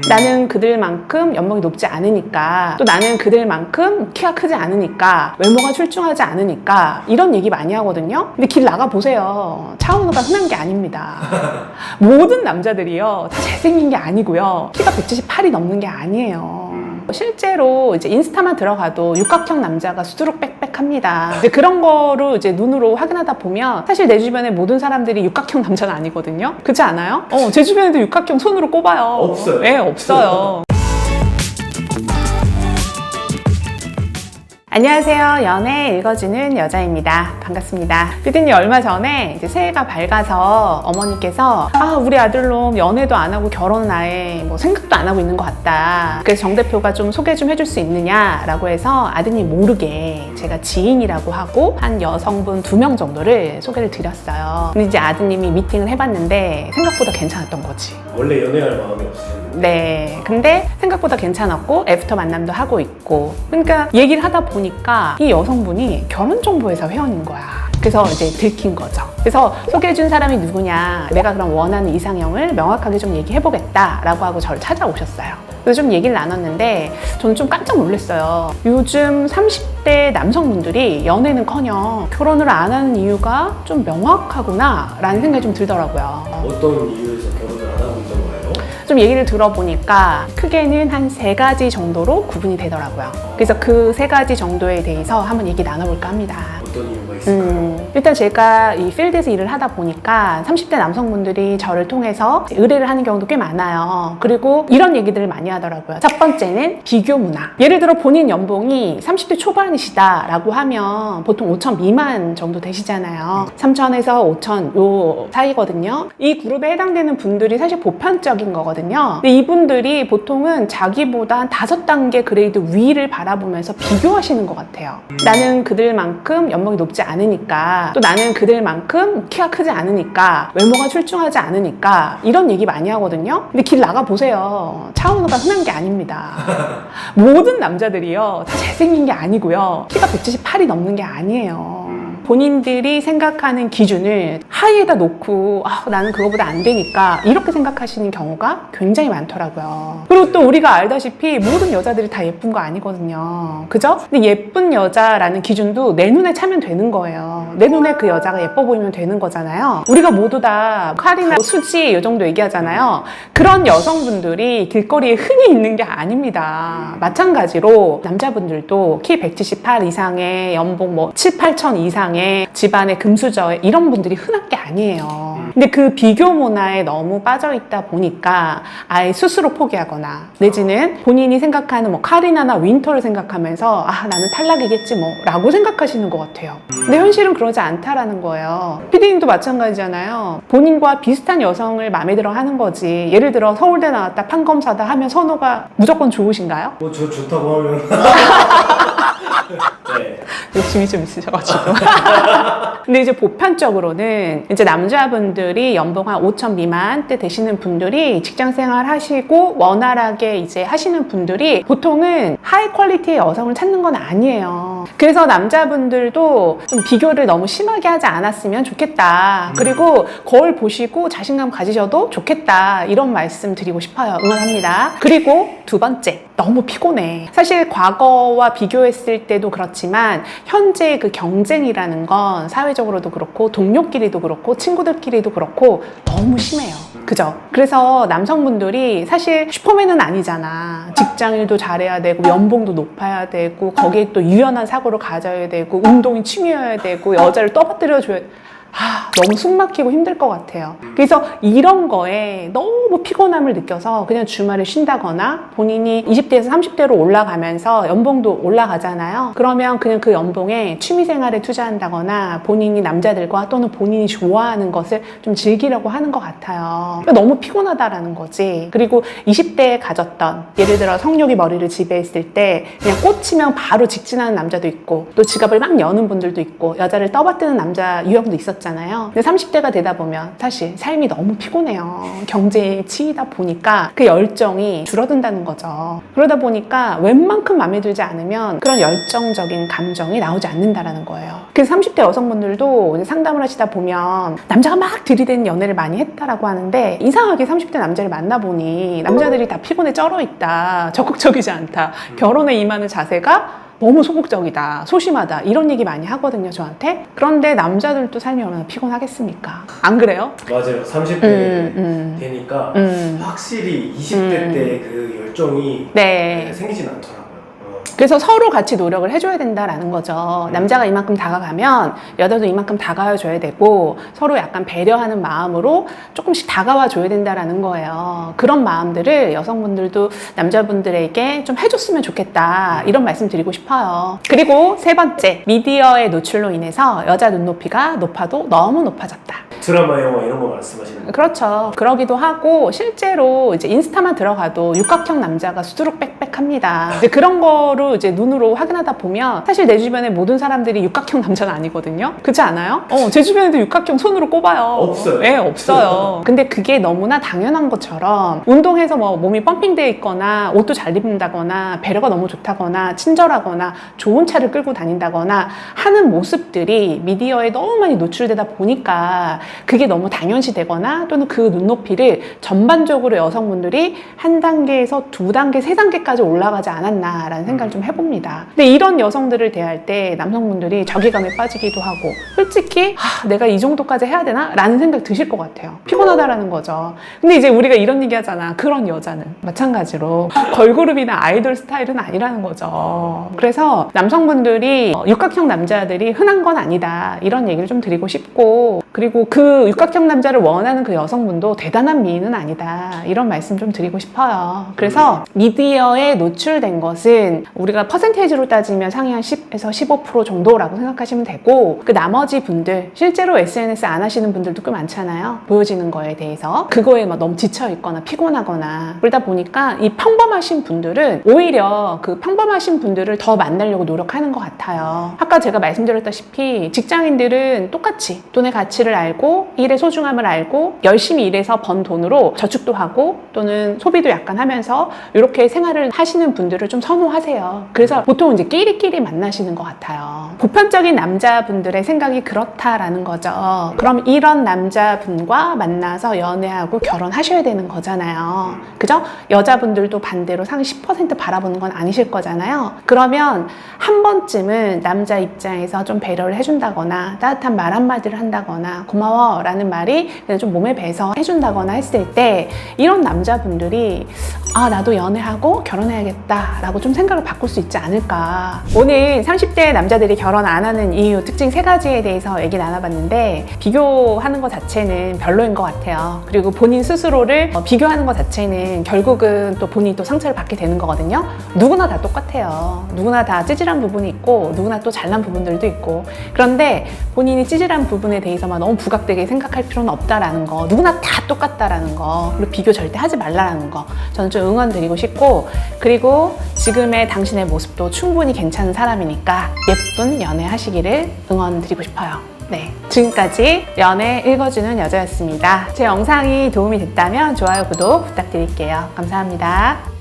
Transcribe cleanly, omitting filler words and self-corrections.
나는 그들만큼 연봉이 높지 않으니까, 또 나는 그들만큼 키가 크지 않으니까, 외모가 출중하지 않으니까, 이런 얘기 많이 하거든요. 근데 길 나가보세요. 차은우가 흔한 게 아닙니다. 모든 남자들이요 다 잘생긴 게 아니고요, 키가 178이 넘는 게 아니에요. 실제로 이제 인스타만 들어가도 육각형 남자가 수두룩 빽빽합니다. 이제 그런 거로 이제 눈으로 확인하다 보면 사실 내 주변에 모든 사람들이 육각형 남자는 아니거든요. 그렇지 않아요? 제 주변에도 육각형 손으로 꼽아요. 없어요? 네, 없어요. 안녕하세요. 연애 읽어주는 여자입니다. 반갑습니다. 피디님, 얼마 전에 이제 새해가 밝아서 어머니께서 우리 아들놈 연애도 안 하고 결혼은 아예 뭐 생각도 안 하고 있는 것 같다. 그래서 정 대표가 좀 소개 좀 해줄 수 있느냐라고 해서 아드님 모르게 제가 지인이라고 하고 한 여성분 2명 정도를 소개를 드렸어요. 근데 이제 아드님이 미팅을 해봤는데 생각보다 괜찮았던 거지. 원래 연애할 마음이 없으셨는데. 네, 근데 생각보다 괜찮았고 애프터 만남도 하고 있고, 그러니까 얘기를 하다 보니까 이 여성분이 결혼정보회사 회원인 거야. 그래서 이제 들킨 거죠. 그래서 소개해준 사람이 누구냐, 내가 그럼 원하는 이상형을 명확하게 좀 얘기해보겠다 라고 하고 저를 찾아오셨어요. 그래서 좀 얘기를 나눴는데 저는 좀 깜짝 놀랐어요. 요즘 30대 남성분들이 연애는커녕 결혼을 안 하는 이유가 좀 명확하구나 라는 생각이 좀 들더라고요. 어떤 이유에서 결혼을 안 하고 있던 거예요? 좀 얘기를 들어보니까 크게는 한 3가지 정도로 구분이 되더라고요. 그래서 그 3가지 정도에 대해서 한번 얘기 나눠볼까 합니다. 어떤 이유가 있을까요? 일단 제가 이 필드에서 일을 하다 보니까 30대 남성분들이 저를 통해서 의뢰를 하는 경우도 꽤 많아요. 그리고 이런 얘기들을 많이 하더라고요. 첫 번째는 비교 문화. 예를 들어 본인 연봉이 30대 초반이시다라고 하면 보통 5천 미만 정도 되시잖아요. 3천에서 5천 요 사이거든요. 이 그룹에 해당되는 분들이 사실 보편적인 거거든요. 근데 이분들이 보통은 자기보다 한 5단계 그레이드 위를 바라보면서 비교하시는 것 같아요. 나는 그들만큼 연봉이 높지 않으니까, 또 나는 그들만큼 키가 크지 않으니까, 외모가 출중하지 않으니까, 이런 얘기 많이 하거든요. 근데 길 나가보세요. 차은우가 흔한 게 아닙니다. 모든 남자들이요 다 잘생긴 게 아니고요, 키가 178이 넘는 게 아니에요. 본인들이 생각하는 기준을 하이에다 놓고 나는 그거보다 안 되니까 이렇게 생각하시는 경우가 굉장히 많더라고요. 그리고 또 우리가 알다시피 모든 여자들이 다 예쁜 거 아니거든요. 그죠? 근데 예쁜 여자라는 기준도 내 눈에 차면 되는 거예요. 내 눈에 그 여자가 예뻐 보이면 되는 거잖아요. 우리가 모두 다 칼이나 수지 이 정도 얘기하잖아요. 그런 여성분들이 길거리에 흔히 있는 게 아닙니다. 마찬가지로 남자분들도 키 178 이상의 연봉 뭐 7, 8천 이상 집안의 금수저 이런 분들이 흔한 게 아니에요. 근데 그 비교 문화에 너무 빠져있다 보니까 아예 스스로 포기하거나 내지는 본인이 생각하는 뭐 카리나나 윈터를 생각하면서 나는 탈락이겠지 뭐 라고 생각하시는 것 같아요. 근데 현실은 그러지 않다라는 거예요. 피디님도 마찬가지잖아요. 본인과 비슷한 여성을 마음에 들어 하는 거지. 예를 들어 서울대 나왔다 판검사다 하면 선호가 무조건 좋으신가요? 뭐 저 좋다고 하면 네. 욕심이 좀 있으셔가지고. 근데 이제 보편적으로는 이제 남자분들이 연봉 한 5천 미만대 되시는 분들이 직장 생활 하시고 원활하게 이제 하시는 분들이 보통은 하이 퀄리티의 여성을 찾는 건 아니에요. 그래서 남자분들도 좀 비교를 너무 심하게 하지 않았으면 좋겠다. 그리고 거울 보시고 자신감 가지셔도 좋겠다. 이런 말씀 드리고 싶어요. 응원합니다. 그리고 2번째, 너무 피곤해. 사실 과거와 비교했을 때도 그렇지만 현재 그 경쟁이라는 건 사회적으로도 그렇고 동료끼리도 그렇고 친구들끼리도 그렇고 너무 심해요. 그죠? 그래서 남성분들이 사실 슈퍼맨은 아니잖아. 직장일도 잘해야 되고 연봉도 높아야 되고 거기에 또 유연한 사고를 가져야 되고 운동이 취미여야 되고 여자를 떠받들여줘야 너무 숨 막히고 힘들 것 같아요. 그래서 이런 거에 너무 피곤함을 느껴서 그냥 주말에 쉰다거나 본인이 20대에서 30대로 올라가면서 연봉도 올라가잖아요. 그러면 그냥 그 연봉에 취미생활에 투자한다거나 본인이 남자들과 또는 본인이 좋아하는 것을 좀 즐기려고 하는 것 같아요. 그러니까 너무 피곤하다라는 거지. 그리고 20대에 가졌던 예를 들어 성욕이 머리를 지배했을 때 그냥 꽂히면 바로 직진하는 남자도 있고 또 지갑을 막 여는 분들도 있고 여자를 떠받드는 남자 유형도 있었죠. 있었잖아요. 근데 30대가 되다 보면 사실 삶이 너무 피곤해요. 경제에 치이다 보니까 그 열정이 줄어든다는 거죠. 그러다 보니까 웬만큼 마음에 들지 않으면 그런 열정적인 감정이 나오지 않는다라는 거예요. 그래서 30대 여성분들도 이제 상담을 하시다 보면 남자가 막 들이대는 연애를 많이 했다라고 하는데 이상하게 30대 남자를 만나보니 남자들이 다 피곤에 쩔어 있다, 적극적이지 않다, 결혼에 임하는 자세가 너무 소극적이다, 소심하다 이런 얘기 많이 하거든요, 저한테. 그런데 남자들도 삶이 얼마나 피곤하겠습니까? 안 그래요? 맞아요. 30대 되니까 확실히 20대 때 그 열정이 네. 생기진 않더라고요. 그래서 서로 같이 노력을 해줘야 된다라는 거죠. 남자가 이만큼 다가가면 여자도 이만큼 다가와 줘야 되고 서로 약간 배려하는 마음으로 조금씩 다가와 줘야 된다라는 거예요. 그런 마음들을 여성분들도 남자분들에게 좀 해줬으면 좋겠다, 이런 말씀 드리고 싶어요. 그리고 세 번째, 미디어의 노출로 인해서 여자 눈높이가 높아도 너무 높아졌다. 드라마, 영화 이런 거 말씀하시는 거예요? 그렇죠. 그러기도 하고 실제로 이제 인스타만 들어가도 육각형 남자가 수두룩 빽빽합니다. 이제 그런 거로 이제 눈으로 확인하다 보면 사실 내 주변에 모든 사람들이 육각형 남자는 아니거든요. 그렇지 않아요? 제 주변에도 육각형 손으로 꼽아요. 없어요. 네, 없어요. 근데 그게 너무나 당연한 것처럼 운동해서 뭐 몸이 펌핑되어 있거나 옷도 잘 입는다거나 배려가 너무 좋다거나 친절하거나 좋은 차를 끌고 다닌다거나 하는 모습들이 미디어에 너무 많이 노출되다 보니까 그게 너무 당연시 되거나 또는 그 눈높이를 전반적으로 여성분들이 한 단계에서 두 단계, 세 단계까지 올라가지 않았나라는 생각을 좀 해봅니다. 근데 이런 여성들을 대할 때 남성분들이 자괴감에 빠지기도 하고 솔직히 내가 이 정도까지 해야 되나? 라는 생각 드실 것 같아요. 피곤하다라는 거죠. 근데 이제 우리가 이런 얘기 하잖아. 그런 여자는 마찬가지로 걸그룹이나 아이돌 스타일은 아니라는 거죠. 그래서 남성분들이 육각형 남자들이 흔한 건 아니다, 이런 얘기를 좀 드리고 싶고, 그리고 그 육각형 남자를 원하는 그 여성분도 대단한 미인은 아니다, 이런 말씀 좀 드리고 싶어요. 그래서 미디어에 노출된 것은 우리가 퍼센테이지로 따지면 상위 한 10에서 15% 정도라고 생각하시면 되고, 그 나머지 분들, 실제로 SNS 안 하시는 분들도 꽤 많잖아요. 보여지는 거에 대해서 그거에 막 너무 지쳐 있거나 피곤하거나 그러다 보니까 이 평범하신 분들은 오히려 그 평범하신 분들을 더 만나려고 노력하는 것 같아요. 아까 제가 말씀드렸다시피 직장인들은 똑같이 돈의 가치를 알고 일의 소중함을 알고 열심히 일해서 번 돈으로 저축도 하고 또는 소비도 약간 하면서 이렇게 생활을 하시는 분들을 좀 선호하세요. 그래서 보통 이제 끼리끼리 만나시는 것 같아요. 보편적인 남자분들의 생각이 그렇다라는 거죠. 그럼 이런 남자분과 만나서 연애하고 결혼하셔야 되는 거잖아요. 그죠? 여자분들도 반대로 상위 10% 바라보는 건 아니실 거잖아요. 그러면 한 번쯤은 남자 입장에서 좀 배려를 해준다거나 따뜻한 말 한마디를 한다거나 고마워 라는 말이 그냥 좀 몸에 배서 해준다거나 했을 때 이런 남자분들이 나도 연애하고 결혼해야겠다 라고 좀 생각을 바꿀 수 있지 않을까. 오늘 30대 남자들이 결혼 안 하는 이유 특징 3가지에 대해서 얘기 나눠봤는데 비교하는 것 자체는 별로인 것 같아요. 그리고 본인 스스로를 비교하는 것 자체는 결국은 또 본인이 또 상처를 받게 되는 거거든요. 누구나 다 똑같아요. 누구나 다 찌질한 부분이 있고 누구나 또 잘난 부분들도 있고, 그런데 본인이 찌질한 부분에 대해서만 너무 부각되게 생각할 필요는 없다라는 거, 누구나 다 똑같다라는 거, 그리고 비교 절대 하지 말라는 거 저는 좀 응원 드리고 싶고, 그리고 지금의 당신의 모습도 충분히 괜찮은 사람이니까 예쁜 연애 하시기를 응원 드리고 싶어요. 네, 지금까지 연애 읽어주는 여자였습니다. 제 영상이 도움이 됐다면 좋아요, 구독 부탁드릴게요. 감사합니다.